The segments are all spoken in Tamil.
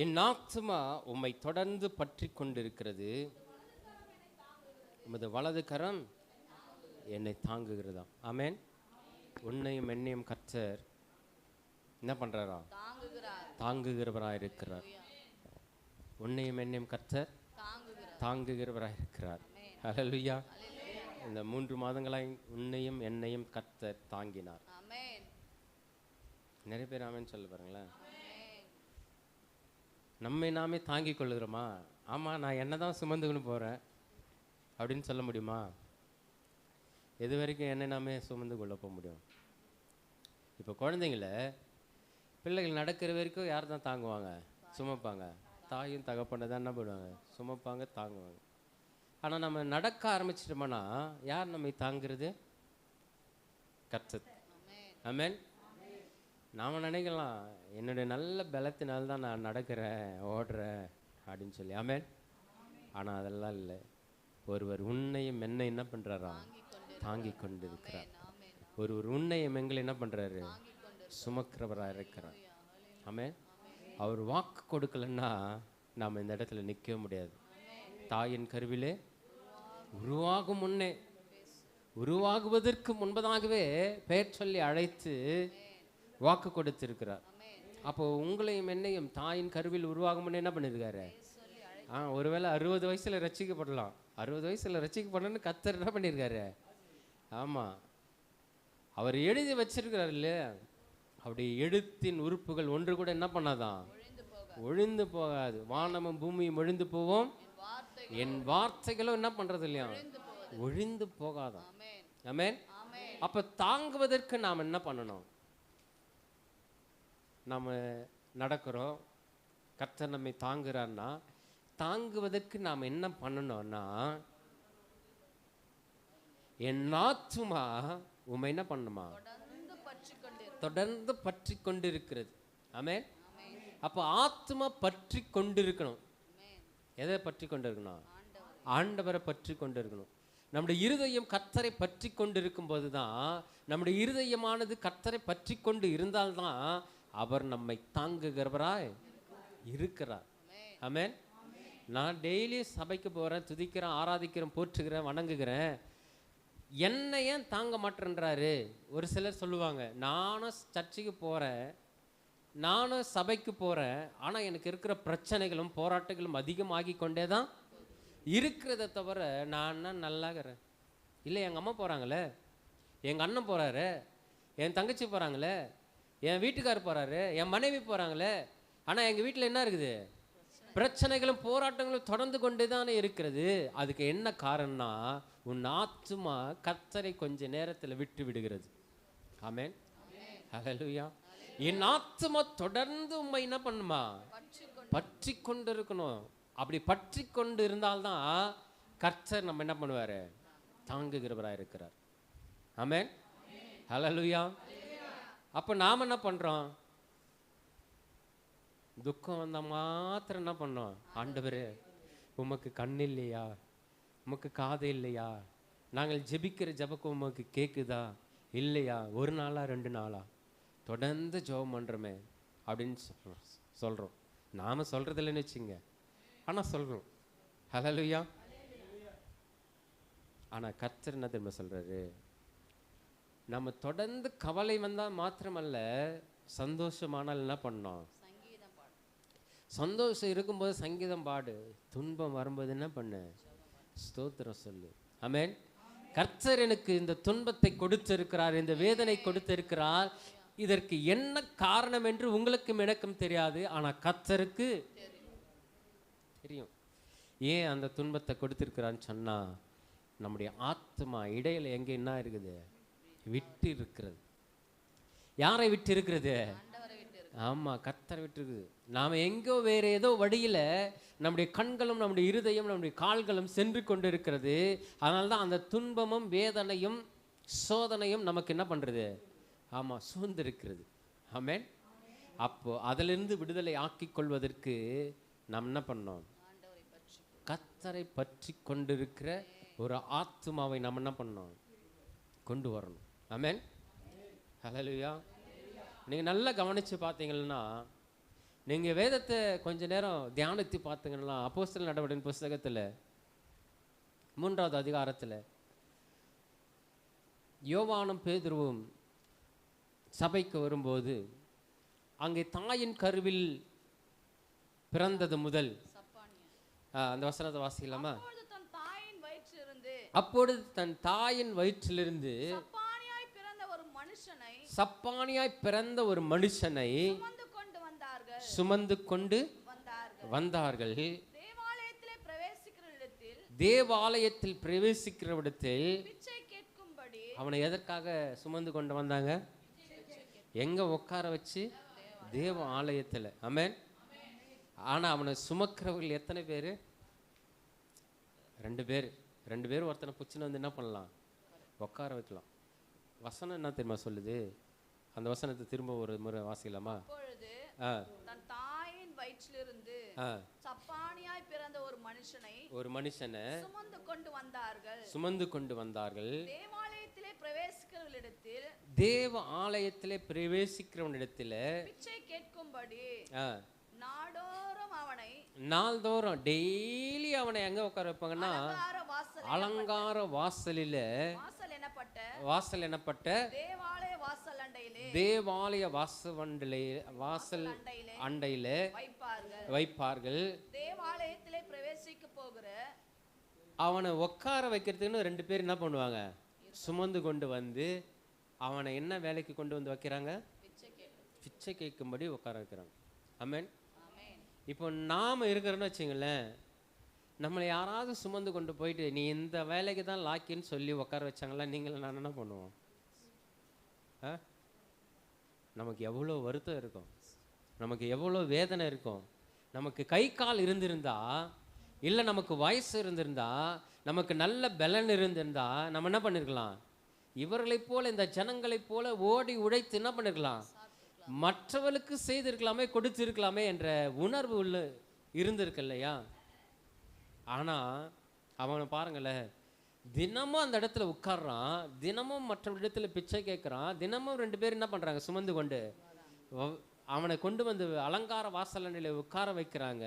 என் ஆத்துமா உம்மை தொடர்ந்து பற்றி கொண்டிருக்கிறது, உமது வலது கரம் என்னை தாங்குகிறதா. ஆமென். உன்னையும் என்னையும் கர்த்தர் என்ன பண்றாரா? தாங்குகிறவராக இருக்கிறார். உன்னையும் என்னையும் கர்த்தர் தாங்குகிறவராக இருக்கிறார். ஹல்லேலூயா. இந்த 3 மாதங்களாய் உன்னையும் என்னையும் கர்த்தர் தாங்கினார். நிறைய பேர் ஆமென் சொல்ல பாருங்களேன். நம்மை நாமே தாங்கிக் கொள்ளுகிறோமா? ஆமாம், நான் என்ன தான் சுமந்துக்கணும் போகிறேன் அப்படின்னு சொல்ல முடியுமா? எது வரைக்கும் என்னை நாமே சுமந்து கொள்ள போக முடியும்? இப்போ குழந்தைங்கள பிள்ளைகள் நடக்கிற வரைக்கும் யார் தான் தாங்குவாங்க? சுமப்பாங்க. தாயும் தகப்பனை தான் என்ன பண்ணுவாங்க? சுமப்பாங்க, தாங்குவாங்க. ஆனால் நம்ம நடக்க ஆரம்பிச்சிட்டோம்னா யார் நம்மை தாங்குறது? கர்த்தர். ஆமென். நாம் நினைக்கலாம், என்னுடைய நல்ல பலத்தினால்தான் நான் நடக்கிறேன், ஓடுறேன் அப்படின்னு சொல்லி. ஆமென். ஆனால் அதெல்லாம் இல்லை. ஒருவர் உன்னையும் என்னை என்ன பண்ணுறாரா? தாங்கி கொண்டு இருக்கிறார். ஒருவர் உன்னையும் எங்களை என்ன பண்ணுறாரு? சுமக்கிறவராக இருக்கிறார். ஆமென். அவர் வாக்கு கொடுக்கலன்னா நாம் இந்த இடத்துல நிற்க முடியாது. தாயின் கருவிலே உருவாகும் முன்னே, உருவாகுவதற்கு முன்பதாகவே பெயர் சொல்லி அழைத்து வாக்கு கொடுத்திருக்கிறார். அப்போ உங்களையும் என்னையும் தாயின் கருவில் உருவாகும் முன்னே என்ன பண்ணியிருக்காரு? ஒருவேளை 60 வயசுல ரட்சிக்கப்படலாம். 60 வயசுல ரட்சிக்கப்படணும்னு கர்த்தர் என்ன பண்ணியிருக்காரு? ஆமாம், அவர் எழுதி வச்சிருக்கிறார் இல்லையா? அப்படி எழுத்தின் உறுப்புகள் ஒன்று கூட என்ன பண்ணாதான்? ஒழிந்து போகாது. வானமும் பூமியும் ஒழிந்து போவோம், என் வார்த்தைகளும் என்ன பண்றது இல்லையா? ஒழிந்து போகாதான். ஆமென். அப்ப தாங்குவதற்கு நாம் என்ன பண்ணணும்? நாம் நடக்கிறோம், கர்த்தர் நம்மை தாங்குறான்னா தாங்குவதற்கு நாம் என்ன பண்ணணும்னா, என் ஆத்துமா உம்மை என்ன பண்ணுமா? தொடர்ந்து பற்றி கொண்டிருக்கிறது. ஆமென். அப்போ ஆத்துமா பற்றி கொண்டிருக்கணும். எதை பற்றி கொண்டிருக்கணும்? ஆண்டவரை பற்றி கொண்டிருக்கணும். நம்முடைய இருதயம் கர்த்தரை பற்றி கொண்டிருக்கும் போது தான், நம்முடைய இருதயமானது கர்த்தரை பற்றி கொண்டு இருந்தால்தான் அவர் நம்மை தாங்குகிறவராய் இருக்கிறார். ஆமென். நான் டெய்லி சபைக்கு போகிறேன், துதிக்கிறேன், ஆராதிக்கிறேன், போற்றுகிறேன், வணங்குகிறேன், என்னை ஏன் தாங்க மாட்டேன்றாரு? ஒரு சிலர் சொல்லுவாங்க, நானும் சர்ச்சுக்கு போகிறேன், நானும் சபைக்கு போகிறேன், ஆனால் எனக்கு இருக்கிற பிரச்சனைகளும் போராட்டங்களும் அதிகமாகி கொண்டே தான் இருக்கிறத தவிர நான் நல்லாகிறேன். இல்லை, எங்கள் அம்மா போகிறாங்களே, எங்கள் அண்ணன் போகிறாரு, என் தங்கச்சி போகிறாங்களே, என் வீட்டுக்காரர் போகிறாரு, என் மனைவி போகிறாங்களே, ஆனால் எங்கள் வீட்டில் என்ன இருக்குது? பிரச்சனைகளும் போராட்டங்களும் தொடர்ந்து கொண்டே தானே இருக்கிறது. அதுக்கு என்ன காரணம்னா, உன் ஆத்துமா கர்த்தரை கொஞ்ச நேரத்தில் விட்டு விடுகிறது. ஆமென். ஹல்லேலூயா. என் ஆத்துமா தொடர்ந்து உம்மை என்ன பண்ணுமா? பற்றி கொண்டு இருக்கணும். அப்படி பற்றி கொண்டு இருந்தால்தான் கர்த்தர் நம்ம என்ன பண்ணுவார்? தாங்குகிறவராக இருக்கிறார். ஆமென். ஹல்லேலூயா. அப்போ நாம் என்ன பண்ணுறோம்? துக்கம் வந்தால் மாத்திரம் என்ன பண்ணோம்? ஆண்டவரே, உமக்கு கண் இல்லையா? உமக்கு காது இல்லையா? நாங்கள் ஜெபிக்கிற ஜெபம் உமக்கு கேட்குதா இல்லையா? ஒரு நாளா 2 நாளா தொடர்ந்து ஜெபம் பண்ணுறோமே அப்படின்னு சொல்கிறோம். நாம் சொல்கிறதில்லன்னு வச்சுங்க, ஆனால் சொல்கிறோம். ஹல்லேலூயா. ஆனால் கர்த்தர் என்ன தெரியுமா சொல்கிறாரு? நம்ம தொடர்ந்து கவலை வந்தால் மாத்திரமல்ல, சந்தோஷமானால் என்ன பண்ணோம்? சந்தோஷம் இருக்கும்போது சங்கீதம் பாடு, துன்பம் வரும்போது என்ன பண்ணு? ஸ்தோத்திரம் சொல்லு. ஆமென். கர்த்தர் எனக்கு இந்த துன்பத்தை கொடுத்திருக்கிறார், இந்த வேதனை கொடுத்திருக்கிறார், இதற்கு என்ன காரணம் என்று உங்களுக்கும் எனக்கும் தெரியாது, ஆனால் கர்த்தருக்கு தெரியும். ஏன் அந்த துன்பத்தை கொடுத்திருக்கிறான்னு சொன்னா, நம்முடைய ஆத்மா இடையில எங்க என்ன இருக்குது? விட்டு இருக்கிறது. யாரை விட்டு இருக்கிறது? ஆமாம், கர்த்தரை விட்டு இருக்குது. நாம் எங்கோ வேறு ஏதோ வழியில் நம்முடைய கண்களும் நம்முடைய இருதயம் நம்முடைய கால்களும் சென்று கொண்டு இருக்கிறது. அதனால தான் அந்த துன்பமும் வேதனையும் சோதனையும் நமக்கு என்ன பண்ணுறது? ஆமாம், சூழ்ந்திருக்கிறது. ஆமென். அப்போ அதிலிருந்து விடுதலை ஆக்கி கொள்வதற்கு நாம் என்ன பண்ணோம்? கர்த்தரை பற்றி கொண்டிருக்கிற ஒரு ஆத்துமாவை நாம் என்ன பண்ணோம்? கொண்டு வரணும். ஆமென். ஹல்லேலூயா. நீங்கள் நல்லா கவனித்து பார்த்தீங்கன்னா, நீங்க வேதத்தை கொஞ்ச நேரம் தியானித்து பார்த்தீங்கன்னா அப்போஸ்தலர் நடவடிக்கையின் புஸ்தகத்துல 3வது அதிகாரத்துல யோவானும் பேதுருவும் சபைக்கு வரும்போது அங்கே தாயின் கருவில் பிறந்தது முதல் அந்த வசனத்தை வாசிக்கலாமா? அப்பொழுது தன் தாயின் வயிற்றிலிருந்து சப்பானியாய் பிறந்த ஒரு மனுஷனை சுமந்து கொண்டு வந்தார்கள். தேவாலயத்தில் பிரவேசிக்கிற இடத்தில் அவனை எதற்காக சுமந்து கொண்டு வந்தாங்க? எங்க உட்கார வச்சு? தேவ ஆலயத்தில். ஆமென். ஆனா அவனை சுமக்கிறவர்கள் எத்தனை பேரு? 2 பேர். 2 பேர் ஒருத்தனை புச்சுன்னு வந்து என்ன பண்ணலாம்? உட்கார வைக்கலாம். வசனம் என்ன தெரியுமா சொல்லுது? அந்த வசனத்தை திரும்ப ஒரு முறை வாசிக்கலாமா? தன் தாயின் வயிற்றிலிருந்து சப்பானியாய் பிறந்த ஒரு மனுஷனை சுமந்து கொண்டு வந்தார்கள். தேவ ஆலயத்திலே பிரவேசிக்கிறவனிடத்தில் பிச்சை கேட்கும்படி நாள்தோறும் டெய்லி அவனை எங்க உட்கார வைப்பாங்கன்னா அலங்கார வாசல் எனப்பட்ட தேவாலய வாசல் அண்டையில வைப்பார்கள். தேவாலயத்திலே பிரவேசிக்க போகிற அவனை உட்கார வைக்கிறதுன்னு 2 பேர் என்ன பண்ணுவாங்க? சுமந்து கொண்டு வந்து அவனை என்ன வேலைக்கு கொண்டு வந்து வைக்கிறாங்க? பிச்சை கேட்கும்படி உட்கார வைக்கிறாங்க. ஆமென். இப்போ நாம இருக்கிறோன்னு வச்சுங்களேன், நம்மளை யாராவது சுமந்து கொண்டு போயிட்டு நீ இந்த வேலைக்கு தான் லாக்கின்னு சொல்லி உட்கார வச்சாங்களா, நீங்களும் நான் என்ன பண்ணுவோம்? நமக்கு எவ்வளோ வருத்தம் இருக்கும், நமக்கு எவ்வளோ வேதனை இருக்கும். நமக்கு கை கால் இருந்திருந்தா, இல்லை நமக்கு வயசு இருந்திருந்தா, நமக்கு நல்ல பலன் இருந்திருந்தா நம்ம என்ன பண்ணிருக்கலாம்? இவர்களைப் போல இந்த ஜனங்களைப் போல ஓடி உழைத்து என்ன பண்ணிருக்கலாம்? மற்றவர்களுக்கு செய்திருக்கலாமே, கொடுத்திருக்கலாமே என்ற உணர்வு உள்ள இருந்திருக்கு இல்லையா? ஆனா அவனை பாருங்களேன், தினமும் அந்த இடத்துல உட்கார்றான், தினமும் மற்ற இடத்துல பிச்சை கேட்குறான், தினமும் 2 பேர் என்ன பண்றாங்க? சுமந்து கொண்டு அவனை கொண்டு வந்து அலங்கார வாசல்ல உட்கார வைக்கிறாங்க.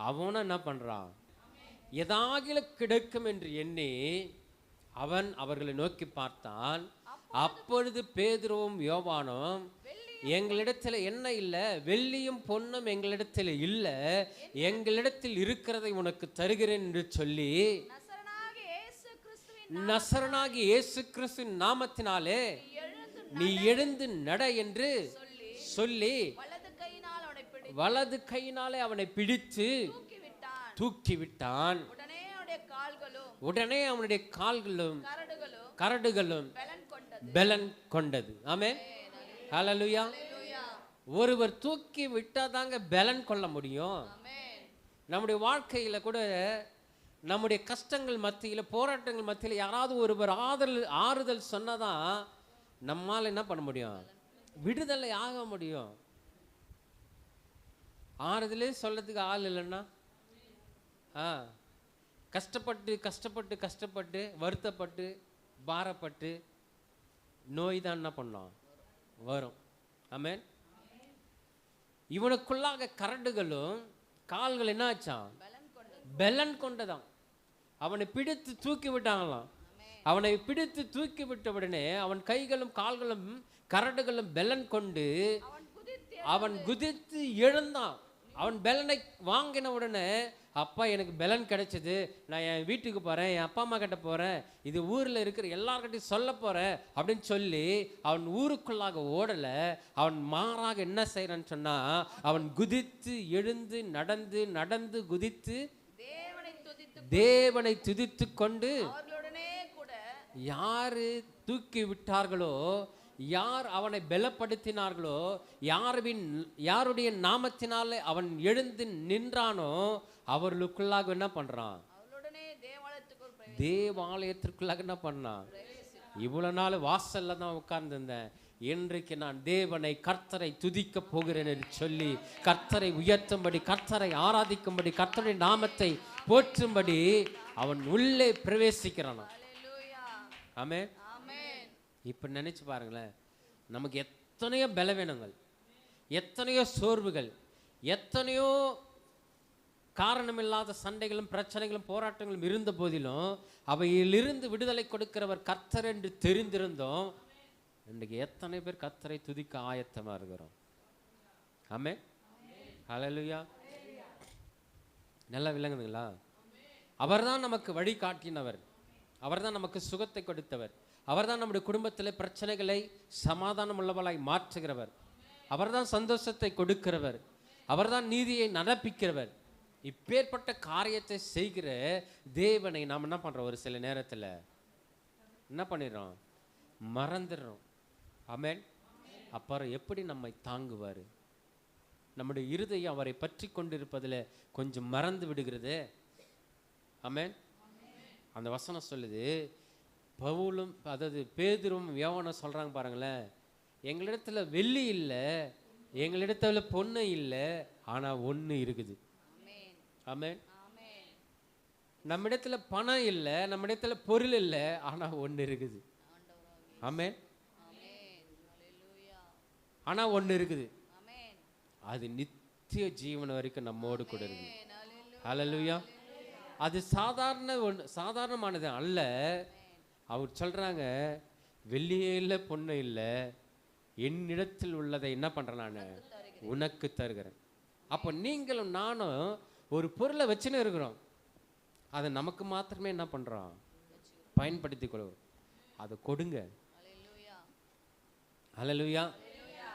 அவனும் என்ன பண்றான்? எதாகில கிடைக்கும் என்று எண்ணி அவன் அவர்களை நோக்கி பார்த்தான். அப்பொழுது பேதுருவும் யோவானும், எங்களிடத்தில் என்ன இல்லை, வெள்ளியும் பொன்னும் எங்களிடத்தில் இல்லை, எங்களிடத்தில் இருக்கிறதை உனக்கு தருகிறேன் என்று சொல்லி நசரனாகிய இயேசு கிறிஸ்துவின் நாமத்தினாலே நீ எழுந்து நட என்று சொல்லி வலது கையினாலே அவனை பிடித்து தூக்கி விட்டான். உடனே அவனுடைய கால்களும் கரடுகளும் பலன் கொண்டது. ஆமென். ஹல்லேலூயா. ஒருவர் தூக்கி விட்டாதாங்க பலன் கொள்ள முடியும். நம்முடைய வாழ்க்கையில கூட நம்முடைய கஷ்டங்கள் மத்தியில, போராட்டங்கள் மத்தியில யாராவது ஒருவர் ஆறுதல் சொன்னதான் நம்மால் என்ன பண்ண முடியும்? விடுதலை ஆக முடியும். ஆறுதலே சொல்லத்துக்கு ஆள் இல்லைன்னா கஷ்டப்பட்டு கஷ்டப்பட்டு கஷ்டப்பட்டு வருத்தப்பட்டு பாரப்பட்டு நோய் தான் என்ன பண்ணோம்? வரும். ஆமென். இவனுக்குள்ளாக கரடுகளும் கால்கள் என்ன ஆச்சான்? பலன் கொண்டதான். அவனை பிடித்து தூக்கி விட்டாங்களாம். அவனை பிடித்து தூக்கி விட்ட உடனே அவன் கைகளும் கால்களும் கரடுகளும் பலன் கொண்டு அவன் குதித்து எழுந்தான். அவன் பலனை வாங்கின உடனே, அப்பா எனக்கு பலன் கிடைச்சது, நான் என் வீட்டுக்கு போகிறேன், என் அப்பா அம்மா கிட்ட போகிறேன், இது ஊரில் இருக்கிற எல்லார்கிட்டையும் சொல்ல போகிறேன் அப்படின்னு சொல்லி அவன் ஊருக்குள்ளாக ஓடலை. அவன் மாறாக என்ன செய்கிறான்னு சொன்னால், அவன் குதித்து எழுந்து நடந்து குதித்து தேவனை துதித்து கொண்டு, யாரு தூக்கி விட்டார்களோ, யார் அவனை பலப்படுத்தினார்களோ, யாருடைய நாமத்தினாலே அவன் எழுந்து நின்றானோ அவர்களுக்குள்ளாக என்ன பண்றான்? தேவாலயத்திற்குள்ளாக என்ன பண்ணான்? இவ்வளவு நாள் வாசல்ல தான் உட்கார்ந்திருந்தேன், இன்றைக்கு நான் தேவனை கர்த்தரை துதிக்க போகிறேன் என்று சொல்லி கர்த்தரை உயர்த்தும்படி, கர்த்தரை ஆராதிக்கும்படி, கர்த்தருடைய நாமத்தை போற்றும்படி அவன் உள்ளே பிரவேசிக்கிறான். ஆமென். இப்ப நினைச்சு பாருங்களேன், நமக்கு எத்தனையோ பலவீனங்கள், எத்தனையோ சோர்வுகள், எத்தனையோ காரணமில்லாத சண்டைகளும் பிரச்சனைகளும் போராட்டங்களும் இருந்த போதிலும் அவையிலிருந்து விடுதலை கொடுக்கிறவர் கர்த்தர் என்று தெரிந்திருந்தோம். இன்றைக்கு எத்தனை பேர் கர்த்தரை துதிக்க ஆயத்தமா இருக்கிறோம்? ஆமென். ஹல்லேலூயா. நல்லா விளங்குதுங்களா? அவர்தான் நமக்கு வழி காட்டினவர், அவர்தான் நமக்கு சுகத்தை கொடுத்தவர், அவர்தான் நம்முடைய குடும்பத்தில் பிரச்சனைகளை சமாதானம் உள்ளவளாய் மாற்றுகிறவர், அவர்தான் சந்தோஷத்தை கொடுக்கிறவர், அவர்தான் நீதியை நடப்பிக்கிறவர். இப்பேற்பட்ட காரியத்தை செய்கிற தேவனை நாம் என்ன பண்றோம்? ஒரு சில நேரத்தில் என்ன பண்ணிடுறோம்? மறந்துடுறோம். ஆமென். அப்புறம் எப்படி நம்மை தாங்குவார்? நம்முடைய இருதயம் அவரை பற்றி கொண்டிருப்பதில் கொஞ்சம் மறந்து விடுகிறது. ஆமென். அந்த வசனம் சொல்லுது, பவுலும் அதாவது பேதுரும் யோவானும் சொல்றாங்க பாருங்களேன், எங்களிடத்துல வெள்ளி இல்லை, எங்களிடத்துல பொண்ணு இல்லை, ஆனா ஒன்று இருக்குது. ஆமென். நம்மிடத்துல பணம் இல்லை, நம்மிடத்துல பொருள் இல்லை, ஆனா ஒன்று இருக்குது. ஆமென். ஆனா ஒன்று இருக்குது, அது நித்திய ஜீவன் வரைக்கும் நம்மோடு கூட இருக்கு. ஹல்லேலூயா. அது சாதாரணமானது அல்ல. அவர் சொல்றாங்க, வெள்ளியே இல்லை பொண்ணு இல்லை, என்னிடத்தில் உள்ளதை என்ன பண்றேன்? நான் உனக்கு தருகிறேன். அப்போ நீங்களும் நானும் ஒரு பொருளை வச்சுன்னு இருக்கிறோம், அதை நமக்கு மாத்திரமே என்ன பண்றோம்? பயன்படுத்தி கொள்வோம். அதை கொடுங்க. ஹல்லேலூயா.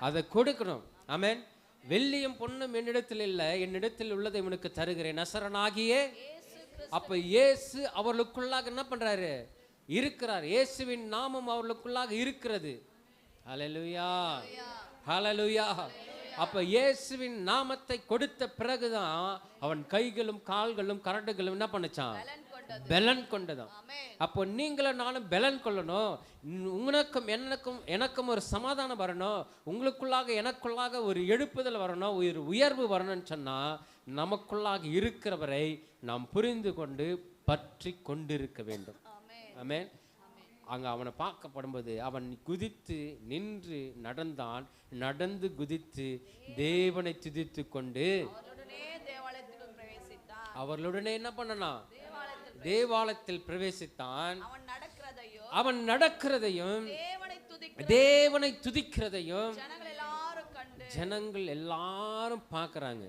அதை கொடுக்கணும். ஆமென். வெள்ளியும் பொண்ணும் என்னிடத்தில் இல்லை, என்னிடத்தில் உள்ளதை உனக்கு தருகிறேன், நசரனாகிய. அப்ப இயேசு அவர்களுக்குள்ளாக என்ன பண்றாரு? இருக்கிறார். இயேசுவின் நாமம் அவர்களுக்குள்ளாக இருக்கிறது. ஹல்லேலூயா. ஹல்லேலூயா. அப்ப இயேசுவின் நாமத்தை கொடுத்த பிறகுதான் அவன் கைகளும் கால்களும் கரடுகளும் என்ன பண்ணுச்சான்? பலன் கொண்டதான். அப்போ நீங்களும் நானும் பலன் கொள்ளணும். உனக்கும் எனக்கும் ஒரு சமாதானம் வரணும், உங்களுக்குள்ளாக எனக்குள்ளாக ஒரு எழுப்புதல் வரணும், ஒரு உயர்வு வரணும்னு சொன்னா நமக்குள்ளாக இருக்கிறவரை நாம் புரிந்து கொண்டு பற்றி கொண்டிருக்க வேண்டும். ஆமென். அங்க அவனை பார்க்கப்படும்போது அவன் குதித்து நின்று நடந்தான், நடந்து குதித்து தேவனை துதித்து கொண்டு அவர்களுடனே என்ன பண்ணனான்? தேவாலயத்தில் பிரவேசித்தான். அவன் நடக்கிறதையும் தேவனை துதிக்கிறதையும் ஜனங்கள் எல்லாரும் பார்க்கறாங்க.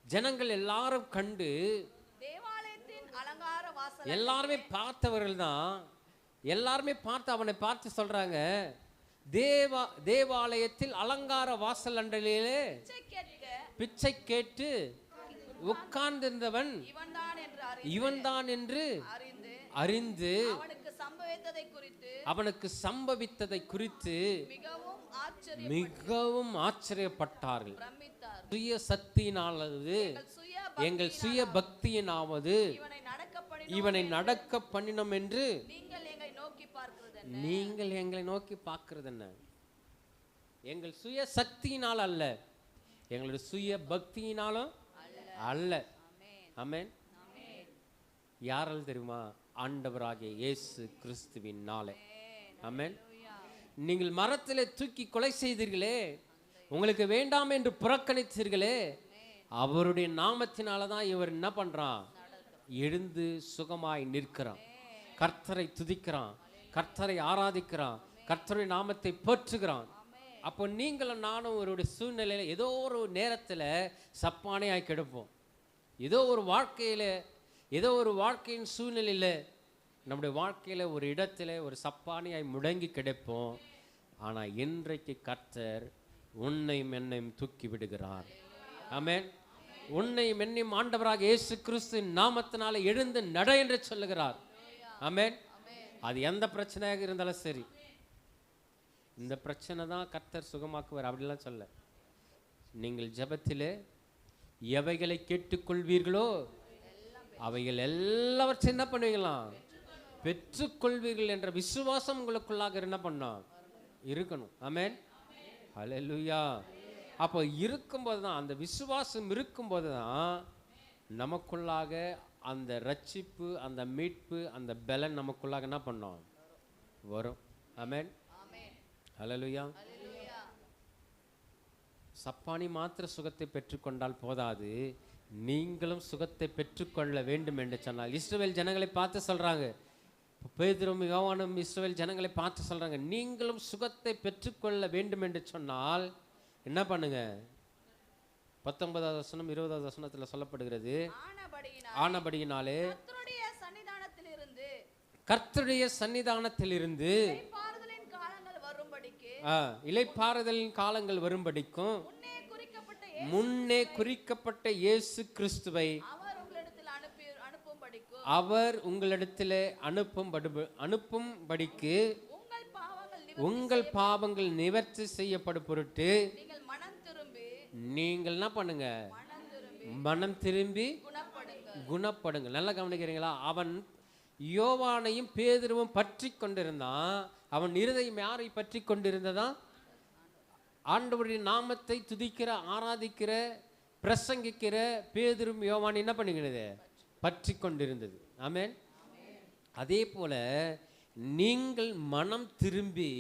ஜனங்கள் எல்லாரும் கண்டு, எல்லாருமே பார்த்தவர்கள் தான், எல்லாருமே பார்த்து அவனை பார்த்து சொல்றாங்க, தேவாலயத்தில் அலங்கார வாசல் அண்டலிலே பிச்சை கேட்டு உட்கார்ந்திருந்தவன் இவன்தான் என்று அறிந்து அவனுக்கு சம்பவித்ததை குறித்து மிகவும் ஆச்சரியப்பட்டார்கள். சுய சக்தியினாவது எங்கள் சுய பக்தியினாவது இவனை நடக்க பண்ணினோம் என்று நீங்கள் எங்களை நோக்கி பார்க்கிறது என்ன? எங்கள் சுய சக்தியினால் அல்ல, எங்களுடைய சுய பக்தியினாலும் அல்ல. ஆமென். யாரால் தெரியுமா? ஆண்டவராகிய இயேசு கிறிஸ்துவின் நாளே. ஆமென். நீங்கள் மரத்திலே தூக்கி கொலை செய்தீர்களே, உங்களுக்கு வேண்டாம் என்று புறக்கணித்தீர்களே, அவருடைய நாமத்தினால தான் இவர் என்ன பண்றான்? எழுந்து சுகமாய் நிற்கிறான், கர்த்தரை துதிக்கிறான், கர்த்தரை ஆராதிக்கிறான், கர்த்தருடைய நாமத்தை போற்றுகிறான். அப்போ நீங்களும் நானும் ஒரு சூழ்நிலையில் ஏதோ ஒரு நேரத்தில் சப்பானையாய் கிடப்போம். ஏதோ ஒரு வாழ்க்கையில், ஏதோ ஒரு வாழ்க்கையின் சூழ்நிலையில், நம்முடைய வாழ்க்கையில் ஒரு இடத்துல ஒரு சப்பானியாய் முடங்கி கிடப்போம். ஆனால் இன்றைக்கு கர்த்தர் உன்னையும் என்னையும் தூக்கி விடுகிறார். ஆமென். உன்னையும் என்னையும் ஆண்டவராக இயேசு கிறிஸ்து நாமத்தினால எழுந்து நட என்று சொல்லுகிறார். ஆமென். அது எந்த பிரச்சனையாக இருந்தாலும் சரி, இந்த பிரச்சனை தான் கர்த்தர் சுகமாக்குவார் அப்படிலாம் சொல்ல. நீங்கள் ஜெபத்திலே எவைகளை கேட்டுக்கொள்வீர்களோ அவைகள் எல்லாவற்றையும் என்ன பண்ணுவீங்களாம்? பெற்றுக்கொள்வீர்கள் என்ற விசுவாசம் உங்களுக்குள்ளாக என்ன பண்ணோம்? இருக்கணும். ஆமென். ஹல்லேலூயா. அப்போ இருக்கும்போது தான், அந்த விசுவாசம் இருக்கும்போது தான் நமக்குள்ளாக அந்த ரட்சிப்பு, அந்த மீட்பு, அந்த பலன் நமக்குள்ளாக என்ன பண்ணோம்? வரும். ஆமென். ஹல்லேலூயா. சப்பானி மாத்திர சுகத்தை பெற்றுக்கொண்டால் போதாது, நீங்களும் சுகத்தை பெற்றுக்கொள்ள வேண்டும் என்று சொன்னால், இஸ்ரவேல் ஜனங்களை பார்த்து சொல்றாங்க, பேதுரும் யோவானும் இஸ்ரவேல் ஜனங்களை பார்த்து சொல்றாங்க, நீங்களும் சுகத்தை பெற்றுக்கொள்ள வேண்டும் என்று சொன்னால் என்ன பண்ணுங்க? 19வது வசனம் 20வது வசனத்துல சொல்லப்படுகிறது, ஆனபடியினாலே கர்த்தருடைய சன்னிதானத்திலிருந்து இளைப்பாறுதலின் காலங்கள் வரும்படிக்கும் முன்னே குறிக்கப்பட்ட இயேசு கிறிஸ்துவை அவர் உங்களிடத்தில் அனுப்பும்படிக்கு உங்கள் பாவங்கள் நிவர்த்தி செய்யப்படும் பொருட்டு நீங்கள் என்ன பண்ணுங்க? மனம் திரும்பி குணப்படுங்க. நல்லா கவனிக்கிறீங்களா? அவன் யோவானையும் பேதுருவும் பற்றி கொண்டிருந்தான். அவன் இருதயம் யாரை பற்றி கொண்டிருந்ததா? ஆண்டவருடைய நாமத்தை துதிக்கிற, ஆராதிக்கிற, பிரசங்கிக்கிற பேதுரும் யோவான் என்ன பண்ணுகிறது? பற்றி கொண்டிருந்தது. ஆமென். அதே போல நீங்கள் மனம் திரும்பி,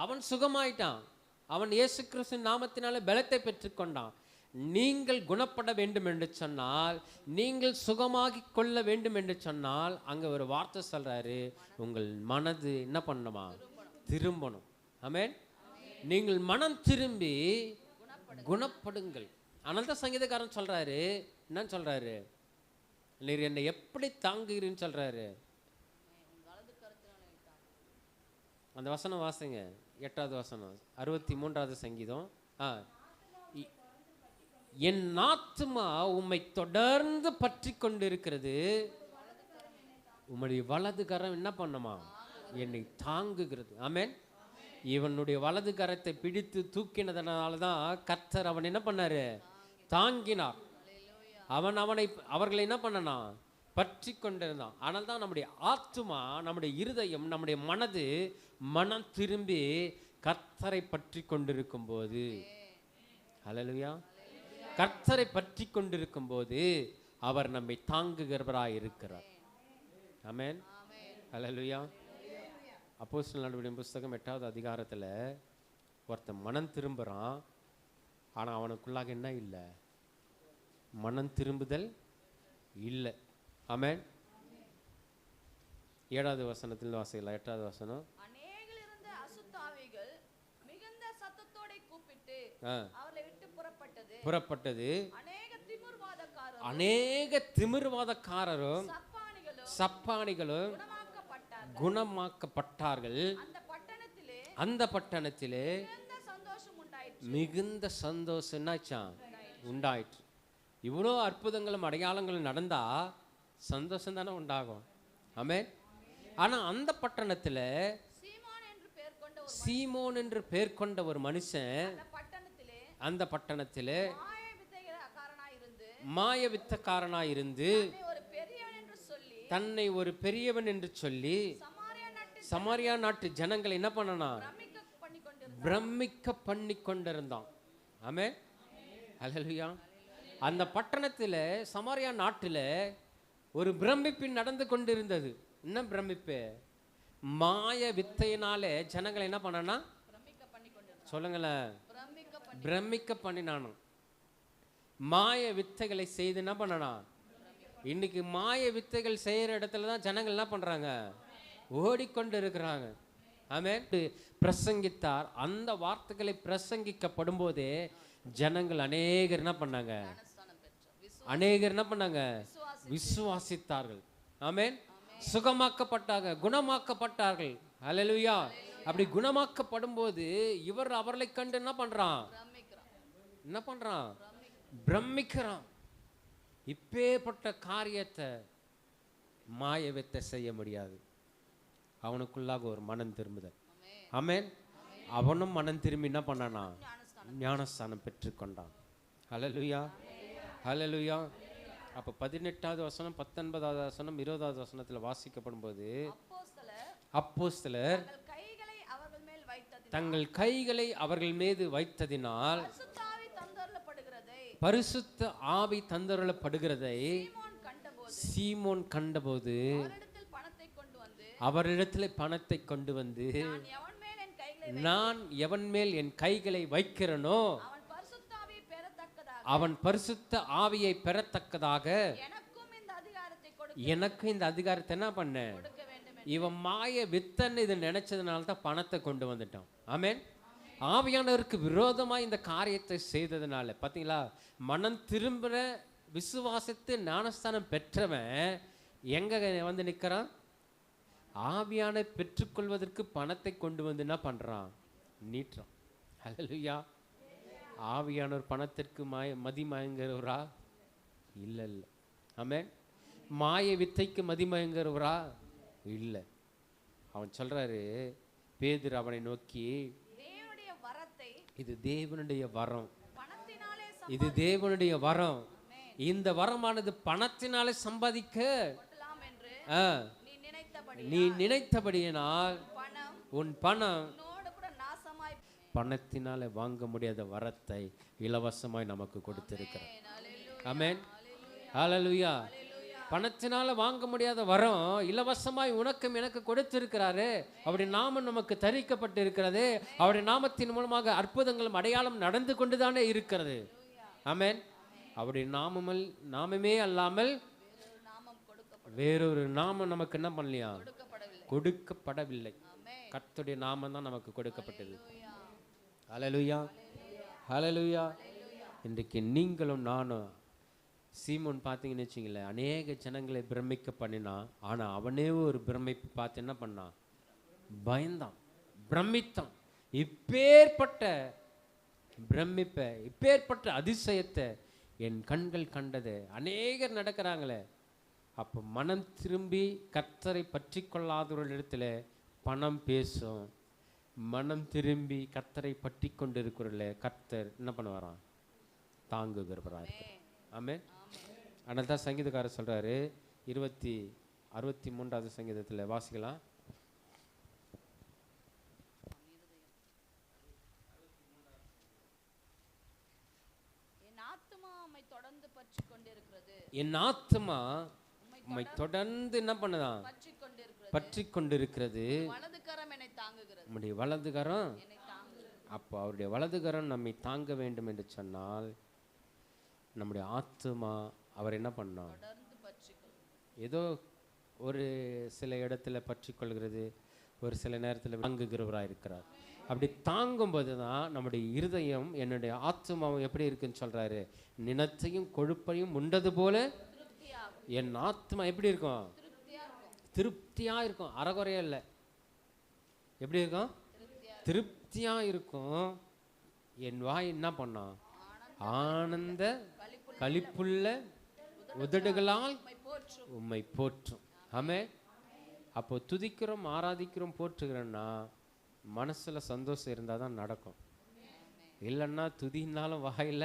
அவன் சுகமாயிட்டான், அவன் இயேசு கிறிஸ்து நாமத்தினால பலத்தை பெற்றுக்கொண்டான். நீங்கள் குணப்பட வேண்டும் என்று சொன்னால், நீங்கள் சுகமாகி கொள்ள வேண்டும் என்று சொன்னால், அங்க ஒரு வார்த்தை சொல்றாரு, உங்கள் மனது என்ன பண்ணணுமா? திரும்பணும். ஆமென். நீங்கள் மனம் திரும்பி குணப்படுங்கள். ஆனால் தான் சங்கீதக்காரன் சொல்றாரு, என்ன சொல்றாரு? நீர் என்னை எப்படி தாங்குகிறீன்னு சொல்றாரு. அந்த வசனம் வாசிங்க, 8வது வசனம், 63வது சங்கீதம். என் ஆத்துமா உம்மை தொடர்ந்து பற்றி கொண்டிருக்கிறது, உம்முடைய வலது கரம் என்ன பண்ணுமா? என்னை தாங்குகிறது. ஆமென். இவனுடைய வலது கரத்தை பிடித்து தூக்கினதனால தான் கர்த்தர் அவன் என்ன பண்ணாரு? தாங்கினார். அவர்களை என்ன பண்ணனா? பற்றி கொண்டிருந்தான். ஆனால் தான் நம்முடைய ஆத்துமா, நம்முடைய இருதயம், நம்முடைய மனது மனம் திரும்பி கர்த்தரை பற்றி கொண்டிருக்கும் போது, ஹல்லேலூயா, கர்த்தரை பற்றி கொண்டிருக்கும் போது அவர் நம்மை தாங்குகிறவராய் இருக்கிறார். ஆமென். ஹல்லேலூயா. அப்போஸ்தலர் நடவடிக்கைகளின் புத்தகம் 8வது அதிகாரத்தில் ஒருத்தன் மனம் திரும்புகிறான். ஆனால் அவனுக்குள்ளாக என்ன இல்லை? மனம் திரும்புதல் இல்லை. ஆமென். 7வது வசனத்தில் வாசிக்கலாம். 8வது வசனம். புறப்பட்டது அநேக திமிர்வாதக்காரரும் சப்பானிகளும் குணமாக்கப்பட்டார்கள். அந்த பட்டணத்திலே மிகுந்த சந்தோஷம் என்னாச்சான்? உண்டாயிற்று. இவ்வளோ அற்புதங்களும் அடையாளங்களும் நடந்தா சந்தோஷம் தானே உண்டாகும். ஆமென். ஆனா அந்த பட்டணத்துல சீமோன் என்று பெயர் கொண்ட ஒரு மனுஷன், அந்த பட்டணத்திலே மாய வித்தக்காரனாய் இருந்து தன்னை ஒரு பெரியவன் என்று சொல்லி சமாரியா நாட்டு ஜனங்களை என்ன பண்ணனா? பிரமிக்க பண்ணி கொண்டிருந்தான். ஆமென். ஹல்லேலூயா. அந்த பட்டணத்தில் சமாரியா நாட்டில் ஒரு பிரமிப்பின் நடந்து கொண்டிருந்தது. என்ன பிரமிப்பு? மாய வித்தையினாலே ஜனங்களை என்ன பண்ணனா? சொல்லுங்களேன். பிரமிக்க பண்ணினானோ. மாய வித்தைகளை செய்து என்ன பண்ணனா? இன்னைக்கு மாய வித்தைகள் செய்யற இடத்துல தான் ஜனங்கள் என்ன பண்றாங்க? ஓடிக்கொண்டு இருக்கிறாங்க. ஆமென். பிரசங்கித்தார். அந்த வார்த்தைகளை பிரசங்கிக்கப்படும் போதே ஜனங்கள் அநேகர் என்ன பண்ணாங்க? அநேகர் என்ன பண்ணாங்க? விசுவாசித்தார்கள். ஆமென். சுகமாக்கப்பட்டாங்க, குணமாக்கப்பட்டார்கள். ஹல்லேலூயா. அப்படி குணமாக்கப்படும் போது இவர் அவர்களை கண்டு என்ன பண்றான்? என்ன பண்றான்? பிரமிக்கிறான். இப்பேற்பட்ட காரியத்தை மாயவித்தை செய்ய முடியாது. அவனுக்குள்ளாக ஒரு மனம் திரும்புதல். ஆமென். அவனும் மனம் திரும்பி என்ன பண்ணானா? ஞானஸ்தானம் பெற்றுக்கொண்டான். ஹல்லேலூயா. ஹல்லேலூயா. அப்போ 18வது வசனம், 19வது வசனம், 20வது வசனத்தில் வாசிக்கப்படும் போது அப்போஸ்தலர் தங்கள் கைகளை அவர்கள் மீது வைத்ததினால் பரிசுத்த ஆவி தந்தருளப்படுகிறதை சீமோன் கண்டபோது அவரிடத்தில் பணத்தை கொண்டு வந்து நான் எவன் மேல் என் கைகளை வைக்கிறனோ அவன் பரிசுத்த ஆவியை பெறத்தக்கதாக எனக்கு இந்த அதிகாரத்தை என்ன பண்ண. இவன் மாய வித்தன்னு இது நினைச்சதுனால தான் பணத்தை கொண்டு வந்துட்டான். ஆமென். ஆவியானவருக்கு விரோதமா இந்த காரியத்தை செய்ததுனால பாத்தீங்களா, மனம் திரும்புற விசுவாசத்து ஞானஸ்தானம் பெற்றவன் எங்க வந்து நிற்கிறான். ஆவியான பெற்றுக்கொள்வதற்கு பணத்தை கொண்டு வந்து என்ன பண்றான், நீட்டுறான். ஹல்லேலூயா. ஆவியானவர் பணத்திற்கு மதிமயங்கிறவரா இல்லை இல்லை. ஆமென். மாய வித்தைக்கு மதிமயங்கிறவரா இல்லை. அவன் சொல்றாரு, பேதுரு அவனை நோக்கி, இது தேவனுடைய வரம், இது தேவனுடைய வரம், இந்த வரமானது பணத்தினாலே சம்பாதிக்க நீ நினைத்தபடியினால் உன் பணம் பணத்தினால வாங்க முடியாத வரத்தை இலவசமாய் நமக்கு கொடுத்திருக்கிறார். ஆமென். ஹல்லேலூயா. பணத்தினால வாங்க முடியாத வரம் இலவசமாய் உனக்கும் எனக்கு கொடுத்திருக்கிறாரு. அப்படி நாமம் நமக்கு தரிக்கப்பட்டு இருக்கிறது. அவருடைய நாமத்தின் மூலமாக அற்புதங்களும் அடையாளம் நடந்து கொண்டுதானே இருக்கிறது. ஆமென். அவருடைய நாமமே அல்லாமல் வேறொரு நாமம் நமக்கு என்ன பண்ணலையா, கொடுக்கப்படவில்லை. கர்த்தருடைய நாமம் தான் நமக்கு கொடுக்கப்பட்டது. ஹல்லேலூயா. ஹல்லேலூயா. இன்றைக்கு நீங்களும் நானும், சீமோன் பார்த்தீங்கன்னு வச்சிங்களேன், அநேக ஜனங்களை பிரமிக்க பண்ணினான். ஆனால் அவனே ஒரு பிரமிப்பு பார்த்து என்ன பண்ணான், பயந்தான், பிரமித்தான். இப்பேற்பட்ட பிரமிப்பை, இப்பேற்பட்ட அதிசயத்தை என் கண்கள் கண்டது. அநேகர் நடக்கிறாங்களே. அப்போ மனம் திரும்பி கர்த்தரை பற்றி கொள்ளாதவர்களிடத்துல பணம் பேசும். மனம் திரும்பி கர்த்தரை பற்றி கொண்டு இருக்கிற கர்த்தர் என்ன பண்ணுவாராம், தாங்குகிறவராக இருக்கிறார். ஆமென். அதனால தான் சங்கீதக்காரர் சொல்றாரு, 63வது சங்கீதத்தில் வாசிக்கலாம். என் ஆத்துமா உம்மை தொடர்ந்து என்ன பண்ணுதான், பற்றி கொண்டிருக்கிறது. நம்முடைய வலதுகரம், அப்போ அவருடைய வலதுகரம் நம்மை தாங்க வேண்டும் என்று சொன்னால் நம்முடைய ஆத்துமா அவர் என்ன பண்ணோம், ஏதோ ஒரு சில இடத்துல பற்றி கொள்கிறது, ஒரு சில நேரத்தில் தாங்குகிறவராக இருக்கிறார். அப்படி தாங்கும்போது தான் நம்முடைய இருதயம், என்னுடைய ஆத்துமாவும் எப்படி இருக்குன்னு சொல்றாரு, நினத்தையும் கொழுப்பையும் உண்டது போல என் ஆத்மா எப்படி இருக்கும், திருப்தியா இருக்கும். அறகுறையா இல்லை. எப்படி இருக்கும், திருப்தியா இருக்கும். என் வாய் என்ன பண்ணான், ஆனந்த களிப்புள்ள உதடுகளால் உம்மை போற்றும். ஆமென். அப்போ துதிக்கிறோம், ஆராதிக்கிறோம், போற்றுகிறோன்னா மனசுல சந்தோஷம் இருந்தால் தான் நடக்கும். இல்லைன்னா துதினாலும் வாயில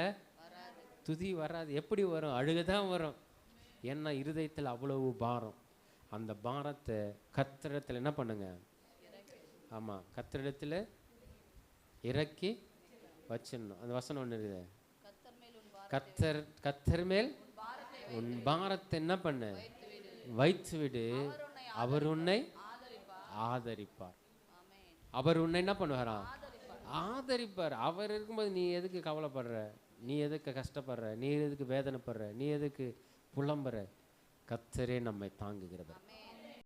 துதி வராது. எப்படி வரும், அழுகதான் வரும். ஏன்னா இருதயத்தில் அவ்வளவு பாரம். அந்த பாரத்தை கர்த்தரிடத்தில் என்ன பண்ணுங்க, ஆமாம், கர்த்தரிடத்தில் இறக்கி வச்சிடணும். அந்த வசனம் ஒன்று இருக்குது, கர்த்தர் மேல் உன் பாரத்தை என்ன பண்ணு, வைத்து விடு, அவர் உன்னை ஆதரிப்பார். அவர் உன்னை என்ன பண்ணுவாரா, ஆதரிப்பார். அவர் இருக்கும்போது நீ எதுக்கு கவலைப்படுற, நீ எதுக்கு கஷ்டப்படுற, நீ எதுக்கு வேதனைப்படுற, நீ எதுக்கு புலம்புற. கர்த்தரே நம்மை தாங்குகிறவர்.